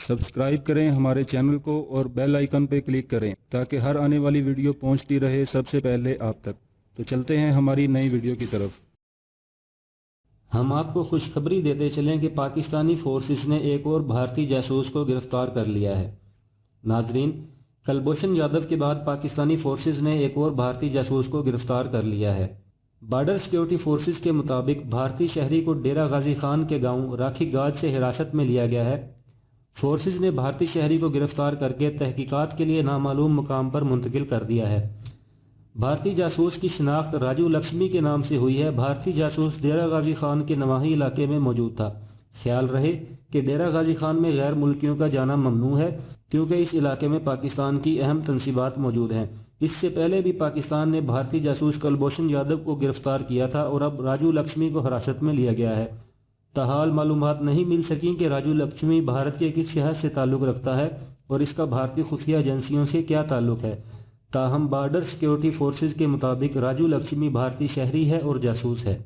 Subscribe کریں ہمارے channel کو اور بیل آئیکن پہ کلک کریں تاکہ ہر آنے والی ویڈیو پہنچتی رہے سب سے پہلے آپ تک۔ تو چلتے ہیں ہماری نئی ویڈیو کی طرف۔ ہم آپ کو خوشخبری دیتے چلیں کہ پاکستانی فورسز نے ایک اور بھارتی جاسوس کو گرفتار کر لیا ہے۔ ناظرین، کلبھوشن یادو کے بعد پاکستانی فورسز نے ایک اور بھارتی جاسوس کو گرفتار کر لیا ہے۔ بارڈر سیکیورٹی فورسز کے مطابق بھارتی شہری کو ڈیرہ غازی خان کے گاؤں راکھی گاج سے حراست میں لیا گیا ہے۔ فورسز نے بھارتی شہری کو گرفتار کر کے تحقیقات کے لیے نامعلوم مقام پر منتقل کر دیا ہے۔ بھارتی جاسوس کی شناخت راجو لکشمی کے نام سے ہوئی ہے۔ بھارتی جاسوس ڈیرہ غازی خان کے نواحی علاقے میں موجود تھا۔ خیال رہے کہ ڈیرہ غازی خان میں غیر ملکیوں کا جانا ممنوع ہے کیونکہ اس علاقے میں پاکستان کی اہم تنصیبات موجود ہیں۔ اس سے پہلے بھی پاکستان نے بھارتی جاسوس کلبھوشن یادو کو گرفتار کیا تھا اور اب راجو لکشمی کو حراست میں لیا گیا ہے۔ تاحال معلومات نہیں مل سکیں کہ راجو لکشمی بھارت کے کس شہر سے تعلق رکھتا ہے اور اس کا بھارتی خفیہ ایجنسیوں سے کیا تعلق ہے۔ تاہم بارڈر سیکیورٹی فورسز کے مطابق راجو لکشمی بھارتی شہری ہے اور جاسوس ہے۔